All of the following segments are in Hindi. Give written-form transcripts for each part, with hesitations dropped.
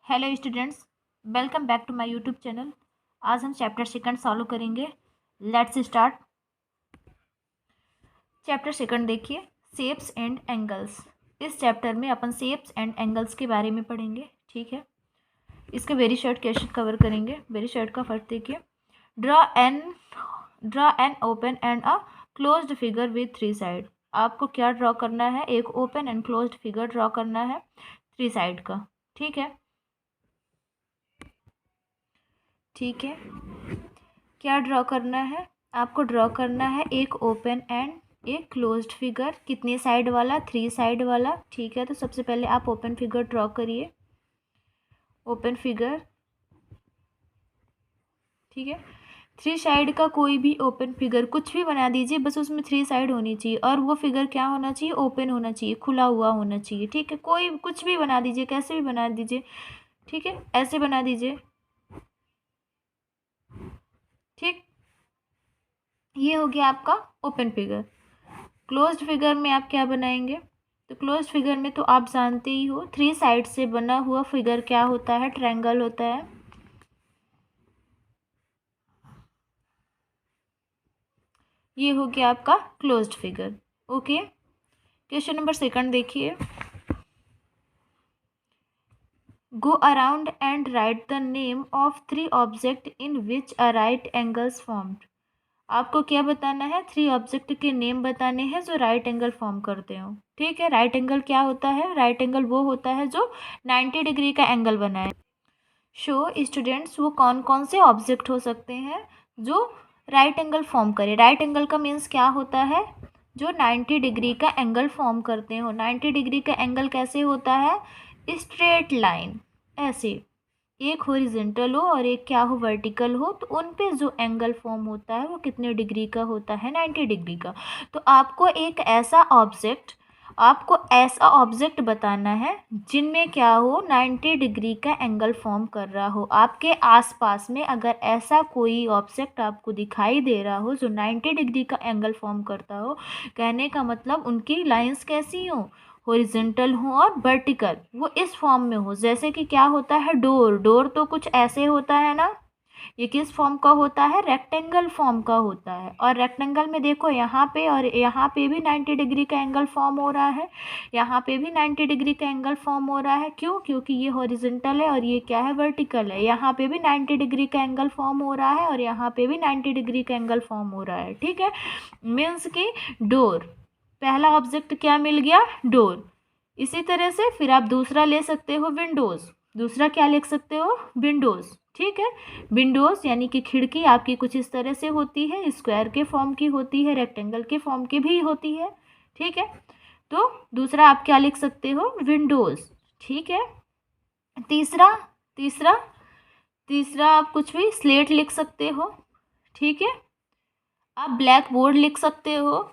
Hello students, welcome back to my YouTube channel. आज हम चैप्टर सेकंड सॉल्व करेंगे। Let's start. चैप्टर सेकंड देखिए, शेप्स एंड एंगल्स। इस चैप्टर में अपन शेप्स एंड एंगल्स के बारे में पढ़ेंगे। ठीक है, इसके वेरी शॉर्ट क्वेश्चन कवर करेंगे। वेरी शॉर्ट का फर्स्ट देखिए, draw an open and a closed figure with three side. आपको क्या ड्रॉ करना है? एक open and closed figure draw करना है थ्री साइड का। ठीक है, ठीक है, क्या ड्रॉ करना है? आपको ड्रॉ करना है एक ओपन एंड एक क्लोज्ड फिगर। कितने साइड वाला? थ्री साइड वाला। ठीक है, तो सबसे पहले आप ओपन फिगर ड्रॉ करिए। ओपन फिगर, ठीक है, थ्री साइड का कोई भी ओपन फिगर कुछ भी बना दीजिए, बस उसमें थ्री साइड होनी चाहिए और वो फिगर क्या होना चाहिए? ओपन होना चाहिए, खुला हुआ होना चाहिए। ठीक है, कोई कुछ भी बना दीजिए, कैसे भी बना दीजिए। ठीक है, ऐसे बना दीजिए। ठीक, ये हो गया आपका ओपन फिगर। क्लोज्ड फिगर में आप क्या बनाएंगे? तो क्लोज्ड फिगर में तो आप जानते ही हो, थ्री साइड से बना हुआ फिगर क्या होता है? ट्रायंगल होता है। ये हो गया आपका closed figure. Okay, question number second देखिए, go around and write the name of three object in which a right angles formed. आपको क्या बताना है? थ्री ऑब्जेक्ट के नेम बताने हैं जो राइट एंगल फॉर्म करते हो। ठीक है, राइट एंगल क्या होता है? राइट एंगल वो होता है जो 90 डिग्री का एंगल बनाए। शो स्टूडेंट्स, वो कौन कौन से ऑब्जेक्ट हो सकते हैं जो राइट एंगल फॉर्म करे? राइट एंगल का मीन्स क्या होता है? जो 90 डिग्री का एंगल फॉर्म करते हो। 90 डिग्री का एंगल कैसे होता है? स्ट्रेट लाइन, ऐसे एक हॉरिजॉन्टल हो और एक क्या हो? वर्टिकल हो, तो उन पे जो एंगल फॉर्म होता है वो कितने डिग्री का होता है? 90 डिग्री का। तो आपको ऐसा ऑब्जेक्ट बताना है जिनमें क्या हो? 90 डिग्री का एंगल फॉर्म कर रहा हो। आपके आसपास में अगर ऐसा कोई ऑब्जेक्ट आपको दिखाई दे रहा हो जो 90 डिग्री का एंगल फॉर्म करता हो, कहने का मतलब उनकी लाइंस कैसी हो? हॉरिजॉन्टल हो और वर्टिकल, वो इस फॉर्म में हो। जैसे कि क्या होता है? डोर। डोर तो कुछ ऐसे होता है ना, ये किस फॉर्म का होता है? रेक्टेंगल फॉर्म का होता है। और रेक्टेंगल में देखो, यहाँ पे और यहाँ पे भी 90 डिग्री का एंगल फॉर्म हो रहा है, यहाँ पे भी 90 डिग्री का एंगल फॉर्म हो रहा है। क्यों? क्योंकि ये हॉरिजॉन्टल है और ये क्या है? वर्टिकल है। यहाँ पे भी 90 डिग्री का एंगल फॉर्म हो रहा है और यहाँ पे भी 90 डिग्री का एंगल फॉर्म हो रहा है। ठीक है, मीन्स की डोर, पहला ऑब्जेक्ट क्या मिल गया? डोर। इसी तरह से फिर आप दूसरा ले सकते हो, विंडोज। दूसरा क्या लिख सकते हो? विंडोज। ठीक है, विंडोज यानी कि खिड़की आपकी कुछ इस तरह से होती है, स्क्वायर के फॉर्म की होती है, रेक्टेंगल के फॉर्म की भी होती है। ठीक है, तो दूसरा आप क्या लिख सकते हो? विंडोज। ठीक है, तीसरा तीसरा तीसरा आप कुछ भी, स्लेट लिख सकते हो। ठीक है, आप ब्लैक बोर्ड लिख सकते हो,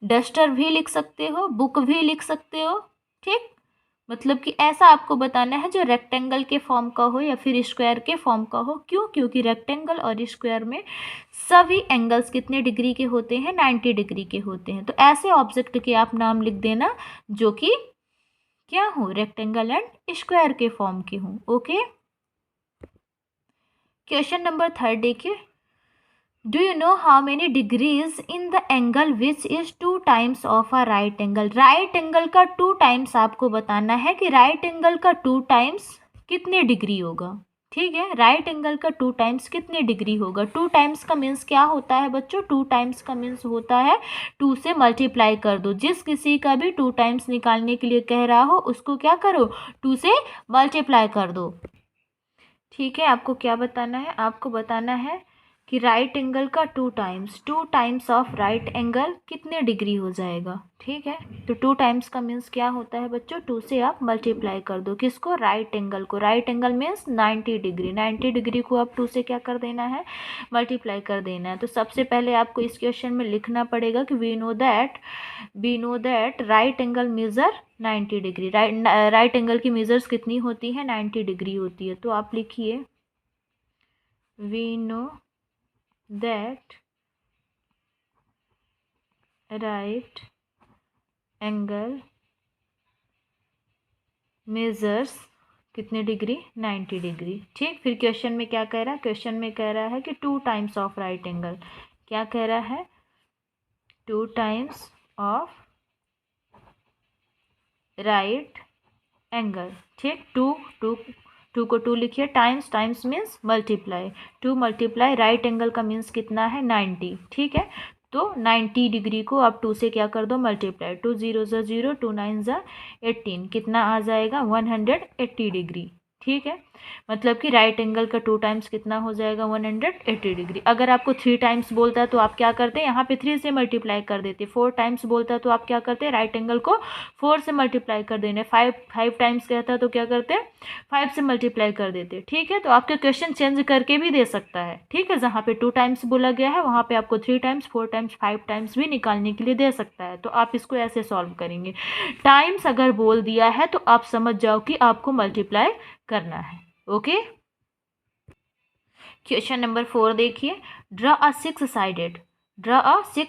डस्टर भी लिख सकते हो, बुक भी लिख सकते हो। ठीक, मतलब कि ऐसा आपको बताना है जो रेक्टेंगल के फॉर्म का हो या फिर स्क्वायर के फॉर्म का हो। क्यों? क्योंकि रेक्टेंगल और स्क्वायर में सभी एंगल्स कितने डिग्री के होते हैं? 90 डिग्री के होते हैं। तो ऐसे ऑब्जेक्ट के आप नाम लिख देना जो कि क्या हो? रेक्टेंगल एंड स्क्वायर के फॉर्म के हों। ओके, क्वेश्चन नंबर थर्ड देखिए, do you know how many degrees in the angle which is two times of a right angle. Right angle का टू टाइम्स आपको बताना है कि राइट एंगल का टू टाइम्स कितने डिग्री होगा। ठीक है, राइट एंगल का टू टाइम्स कितने डिग्री होगा? टू टाइम्स का मीन्स क्या होता है बच्चों? टू टाइम्स का मीन्स होता है टू से मल्टीप्लाई कर दो। जिस किसी का भी टू टाइम्स निकालने के लिए कह रहा हो उसको क्या करो? टू से मल्टीप्लाई कर दो। ठीक है, आपको क्या बताना है? आपको बताना है कि राइट एंगल का two times of right angle कितने डिग्री हो जाएगा। ठीक है, तो टू टाइम्स का मीन्स क्या होता है बच्चों? टू से आप मल्टीप्लाई कर दो। किसको? राइट एंगल को। Right angle means 90 degree. 90 degree को आप टू से क्या कर देना है? मल्टीप्लाई कर देना है। तो सबसे पहले आपको इस क्वेश्चन में लिखना पड़ेगा कि we know that right angle measure 90 degree. Right angle की मेजर्स कितनी होती है? 90 डिग्री होती है। तो आप लिखिए, we know that right angle measures कितने डिग्री, 90 डिग्री। ठीक, फिर क्वेश्चन में क्या कह रहा है, क्वेश्चन में कह रहा है कि 2 टाइम्स ऑफ राइट एंगल, क्या कह रहा है, 2 टाइम्स ऑफ राइट एंगल। ठीक, टू टू टू को 2 लिखिए, times, times means multiply, 2 multiply right angle का मीन्स कितना है, 90। ठीक है, तो 90 डिग्री को आप 2 से क्या कर दो, मल्टीप्लाई, 2 0 ज़ा 0, 2 9 ज़ा 18, कितना आ जाएगा, 180 डिग्री। ठीक है, मतलब कि राइट एंगल का 2 टाइम्स कितना हो जाएगा, 180 डिग्री। अगर आपको 3 टाइम्स बोलता है तो आप क्या करते हैं, यहाँ पे 3 से मल्टीप्लाई कर देते। 4 टाइम्स बोलता है तो आप क्या करते हैं, राइट एंगल को 4 से मल्टीप्लाई कर देने। 5 टाइम्स कहता है तो क्या करते हैं, 5 से मल्टीप्लाई कर देते। ठीक है, तो आपके क्वेश्चन चेंज करके भी दे सकता है। ठीक है, जहाँ पे 2 टाइम्स बोला गया है वहाँ पे आपको 3 टाइम्स, 4 टाइम्स, 5 टाइम्स भी निकालने के लिए दे सकता है। तो आप इसको ऐसे सॉल्व करेंगे। टाइम्स अगर बोल दिया है तो आप समझ जाओ कि आपको मल्टीप्लाई करना है। ओके, क्वेश्चन नंबर 4 देखिए, draw a six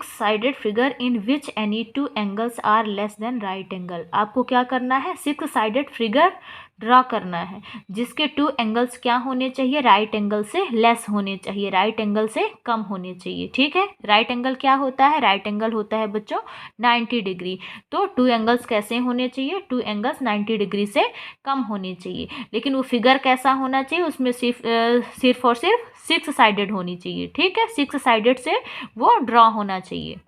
sided figure in which any 2 angles are less than right angle. आपको क्या करना है, 6 साइडेड फिगर ड्रा करना है जिसके 2 एंगल्स क्या होने चाहिए, राइट एंगल से लेस होने चाहिए, राइट एंगल से कम होने चाहिए। ठीक है, राइट एंगल क्या होता है, राइट एंगल होता है बच्चों 90 डिग्री। तो 2 एंगल्स कैसे होने चाहिए, 2 एंगल्स 90 डिग्री से कम होने चाहिए। लेकिन वो फिगर कैसा होना चाहिए, उसमें सिर्फ और सिर्फ 6 साइडेड होनी चाहिए। ठीक है, 6 साइडेड से वो ड्रॉ होना चाहिए।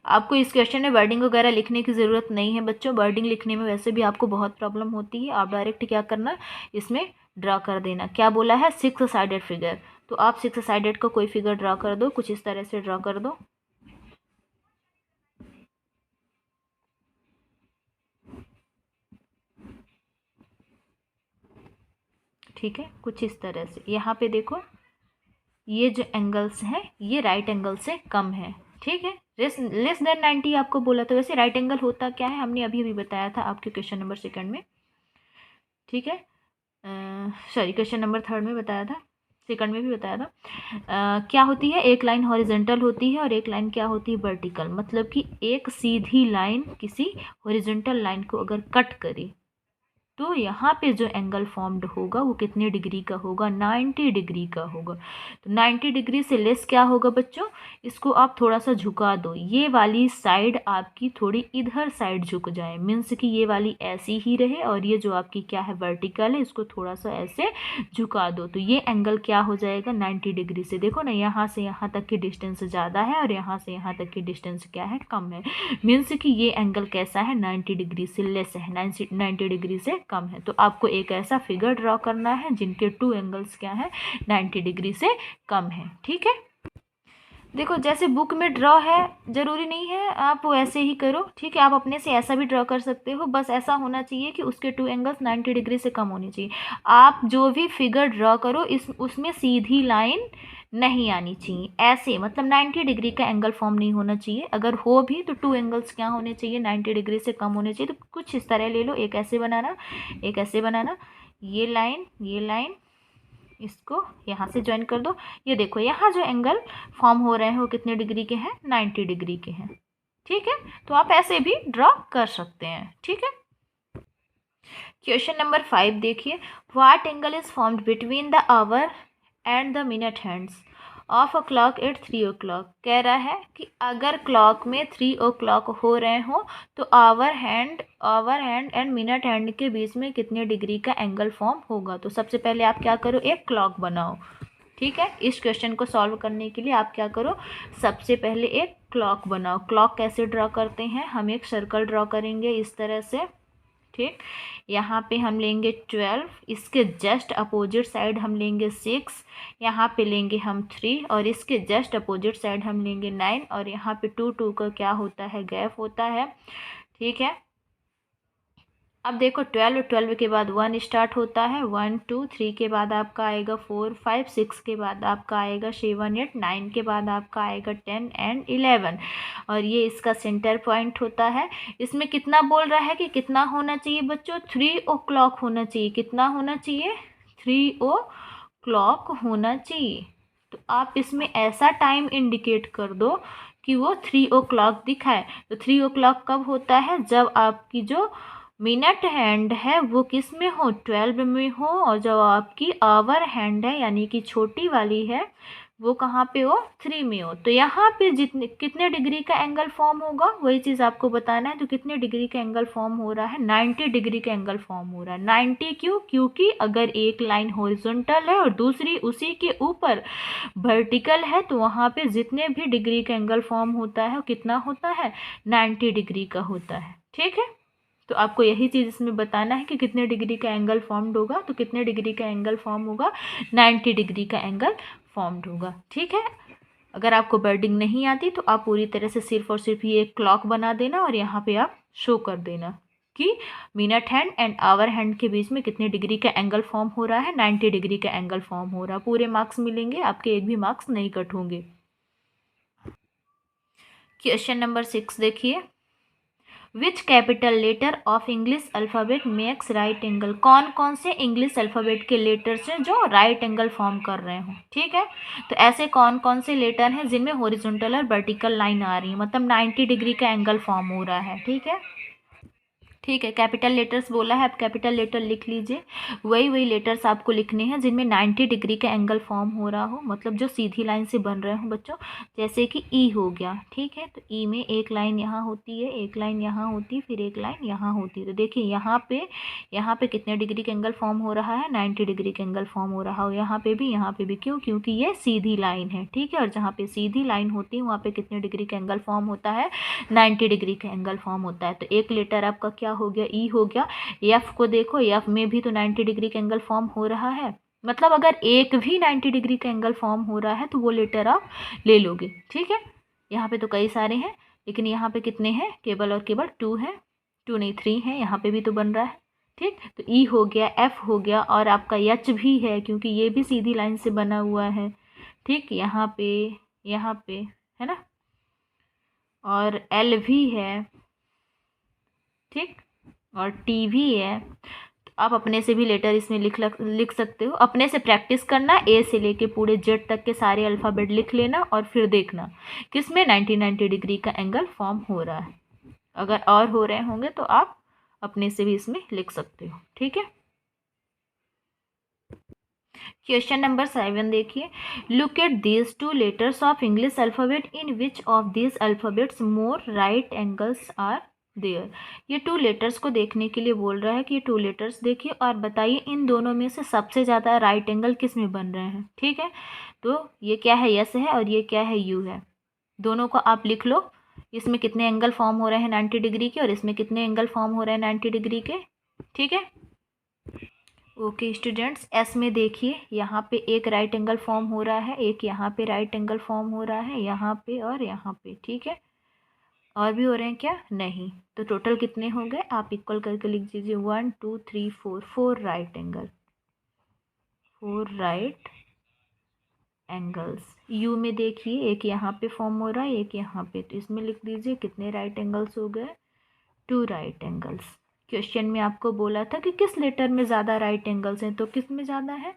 आपको इस क्वेश्चन में वर्डिंग वगैरह लिखने की ज़रूरत नहीं है बच्चों, वर्डिंग लिखने में वैसे भी आपको बहुत प्रॉब्लम होती है। आप डायरेक्ट क्या करना, इसमें ड्रा कर देना। क्या बोला है, 6 साइडेड फिगर, तो आप 6 साइडेड का कोई फिगर ड्रा कर दो, कुछ इस तरह से ड्रा कर दो। ठीक है, कुछ इस तरह से। यहाँ पे देखो, ये जो एंगल्स हैं ये राइट एंगल से कम है। ठीक है, लेस देन 90 आपको बोला था। वैसे राइट एंगल होता क्या है, हमने अभी अभी बताया था आपके क्वेश्चन नंबर 2 में। ठीक है, सॉरी, क्वेश्चन नंबर 3 में बताया था, 2 में भी बताया था। क्या होती है, एक लाइन हॉरिजेंटल होती है और एक लाइन क्या होती है, वर्टिकल। मतलब कि एक सीधी लाइन किसी हॉरिजेंटल लाइन को अगर कट करे तो यहाँ पे जो एंगल फॉर्म्ड होगा वो कितने डिग्री का होगा, 90 डिग्री का होगा। तो 90 डिग्री से लेस क्या होगा बच्चों, इसको आप थोड़ा सा झुका दो, ये वाली साइड आपकी थोड़ी इधर साइड झुक जाए, मीन्स कि ये वाली ऐसी ही रहे और ये जो आपकी क्या है वर्टिकल है इसको थोड़ा सा ऐसे झुका दो, तो ये एंगल क्या हो जाएगा, 90 डिग्री से। देखो ना, यहाँ से यहाँ तक की डिस्टेंस ज़्यादा है और यहाँ से यहाँ तक की डिस्टेंस क्या है, कम है। मीन्स कि ये एंगल कैसा है, 90 डिग्री से लेस है, 90 डिग्री से कम है। तो आपको एक ऐसा फिगर ड्रॉ करना है जिनके 2 एंगल्स क्या है, 90 डिग्री से कम है। ठीक है, देखो जैसे बुक में ड्रॉ है, ज़रूरी नहीं है आप वैसे ही करो। ठीक है, आप अपने से ऐसा भी ड्रॉ कर सकते हो, बस ऐसा होना चाहिए कि उसके 2 एंगल्स 90 डिग्री से कम होने चाहिए। आप जो भी फिगर ड्रॉ करो उसमें सीधी लाइन नहीं आनी चाहिए, ऐसे मतलब 90 डिग्री का एंगल फॉर्म नहीं होना चाहिए। अगर हो भी तो 2 एंगल्स क्या होने चाहिए, 90 डिग्री से कम होने चाहिए। तो कुछ इस तरह ले लो, एक ऐसे बनाना, एक ऐसे बनाना, ये लाइन इसको यहाँ से ज्वाइन कर दो। ये देखो, यहाँ जो एंगल फॉर्म हो रहे हैं वो कितने डिग्री के हैं, 90 डिग्री के हैं। ठीक है, तो आप ऐसे भी ड्रॉ कर सकते हैं। ठीक है, क्वेश्चन नंबर 5 देखिए, what angle is formed between the hour and the minute hands of a clock at 3 o'clock। कह रहा है कि अगर क्लॉक में 3 o'clock हो रहे हो तो hour hand and minute hand के बीच में कितने डिग्री का एंगल फॉर्म होगा। तो सबसे पहले आप क्या करो, एक क्लॉक बनाओ। ठीक है, इस क्वेश्चन को सॉल्व करने के लिए आप क्या करो, सबसे पहले एक क्लॉक बनाओ। क्लॉक कैसे ड्रॉ करते हैं, हम एक सर्कल ड्रॉ करेंगे इस तरह से। ठीक, यहाँ पे हम लेंगे 12, इसके जस्ट अपोजिट साइड हम लेंगे 6, यहाँ पे लेंगे हम 3 और इसके जस्ट अपोजिट साइड हम लेंगे 9 और यहाँ पे 2 का क्या होता है, गैप होता है। ठीक है, अब देखो 12 के बाद 1 स्टार्ट होता है, 1 2 3 के बाद आपका आएगा 4 5 6 के बाद आपका आएगा 7 8 9 के बाद आपका आएगा 10 एंड 11 और ये इसका सेंटर पॉइंट होता है। इसमें कितना बोल रहा है कि कितना होना चाहिए बच्चों, 3 o'clock होना चाहिए। कितना होना चाहिए, 3 o'clock होना चाहिए। तो आप इसमें ऐसा टाइम इंडिकेट कर दो कि वो 3 o'clock दिखाए। तो 3 o'clock कब होता है, जब आपकी जो मिनट हैंड है वो किस में हो, 12 में हो, और जो आपकी आवर हैंड है यानी कि छोटी वाली है वो कहाँ पे हो, 3 में हो। तो यहाँ पे जितने कितने डिग्री का एंगल फॉर्म होगा वही चीज़ आपको बताना है। तो कितने डिग्री का एंगल फॉर्म हो रहा है, 90 डिग्री का एंगल फॉर्म हो रहा है। 90 क्यों, क्योंकि अगर एक लाइन हॉरिजॉन्टल है और दूसरी उसी के ऊपर वर्टिकल है तो वहाँ पे जितने भी डिग्री का एंगल फॉर्म होता है वो कितना होता है, 90 डिग्री का होता है। ठीक है, तो आपको यही चीज़ इसमें बताना है कि कितने डिग्री का एंगल फॉर्म्ड होगा। तो कितने डिग्री का एंगल फॉर्म होगा, 90 डिग्री का एंगल फॉर्म्ड होगा। ठीक है, अगर आपको वर्डिंग नहीं आती तो आप पूरी तरह से सिर्फ और सिर्फ ये क्लॉक बना देना और यहाँ पे आप शो कर देना कि minute hand and hour hand के बीच में कितने डिग्री का एंगल फॉर्म हो रहा है, 90 डिग्री का एंगल फॉर्म हो रहा है। पूरे मार्क्स मिलेंगे, आपके एक भी मार्क्स नहीं कट होंगे। क्वेश्चन नंबर 6 देखिए, which capital letter of English alphabet makes right angle. कौन कौन से इंग्लिश अल्फ़ाबेट के लेटर्स हैं जो राइट एंगल फॉर्म कर रहे हो। ठीक है, तो ऐसे कौन कौन से लेटर हैं जिनमें हॉरिजॉन्टल और वर्टिकल लाइन आ रही है, मतलब 90 डिग्री का एंगल फॉर्म हो रहा है। ठीक है, ठीक है, कैपिटल लेटर्स बोला है, आप कैपिटल लेटर लिख लीजिए। वही लेटर्स आपको लिखने हैं जिनमें 90 डिग्री का एंगल फॉर्म हो रहा हो, मतलब जो सीधी लाइन से बन रहे हो बच्चों। जैसे कि ई हो गया, ठीक है, तो ई में एक लाइन यहाँ होती है, एक लाइन यहाँ होती है, फिर एक लाइन यहाँ होती है। तो देखिए यहाँ पे कितने डिग्री का एंगल फॉर्म हो रहा है, 90 डिग्री का एंगल फॉर्म हो रहा हो। यहाँ पे भी क्यों, क्योंकि ये सीधी लाइन है। ठीक है, और जहाँ पे सीधी लाइन होती है वहाँ पे कितने डिग्री का एंगल फॉर्म होता है, 90 डिग्री का एंगल फॉर्म होता है। तो एक लेटर आपका क्या हो गया, ई हो गया। एफ को देखो, एफ में भी तो 90 डिग्री का एंगल फॉर्म हो रहा है, मतलब अगर एक भी 90 डिग्री का एंगल फॉर्म हो रहा है तो वो लेटर आप ले लोगे। ठीक है, यहाँ पे तो कई सारे हैं लेकिन यहाँ पे कितने हैं, केवल और केवल 2 हैं, 2 नहीं 3 हैं। यहाँ पे भी तो बन रहा है। ठीक, तो ई हो गया, एफ हो गया, और आपका एच भी है क्योंकि ये भी सीधी लाइन से बना हुआ है। ठीक, यहाँ पे है ना, और एल भी है। ठीक, और टी भी है। तो आप अपने से भी लेटर इसमें लिख सकते हो। अपने से प्रैक्टिस करना, ए से लेके पूरे जेड तक के सारे अल्फ़ाबेट लिख लेना और फिर देखना किसमें 90 डिग्री का एंगल फॉर्म हो रहा है। अगर और हो रहे होंगे तो आप अपने से भी इसमें लिख सकते हो। ठीक है, क्वेश्चन नंबर 7 देखिए, look at these 2 letters of English alphabet in which of these alphabets more right angles are there. ये 2 लेटर्स को देखने के लिए बोल रहा है कि ये 2 लेटर्स देखिए और बताइए इन दोनों में से सबसे ज़्यादा राइट एंगल किस में बन रहे हैं। ठीक है, तो ये क्या है, यस है, और ये क्या है, यू है। दोनों को आप लिख लो, इसमें कितने एंगल फॉर्म हो रहे हैं 90 डिग्री के, और इसमें कितने एंगल फॉर्म हो रहे हैं 90 डिग्री के। ठीक है, ओके स्टूडेंट्स, एस में देखिए यहाँ पे एक राइट एंगल फॉर्म हो रहा है, एक यहाँ पे राइट एंगल फॉर्म हो रहा है, यहाँ पे और यहाँ पे। ठीक है, और भी हो रहे हैं क्या, नहीं। तो टोटल कितने हो गए, आप इक्वल करके लिख दीजिए, 1 2 3 4, 4 right angle, 4 right angles. You में देखिए एक यहाँ पे फॉर्म हो रहा है, एक यहाँ पे, तो इसमें लिख दीजिए कितने राइट एंगल्स हो गए, 2 राइट एंगल्स। क्वेश्चन में आपको बोला था कि किस लेटर में ज़्यादा राइट एंगल्स हैं, तो किस में ज़्यादा है,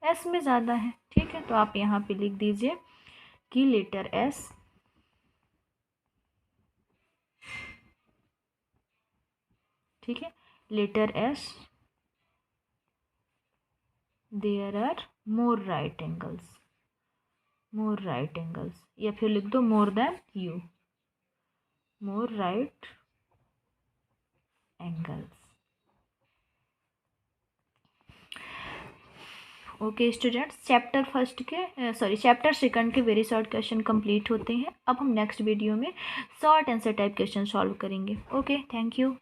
एस में ज़्यादा है। ठीक है, तो आप यहाँ पे लिख दीजिए कि लेटर एस, ठीक है, letter S there are more right angles, more right angles, या फिर लिख दो more than U, more right angles. Okay students, chapter second के वेरी शॉर्ट क्वेश्चन कंप्लीट होते हैं। अब हम नेक्स्ट वीडियो में short answer type question solve करेंगे। Okay, thank you.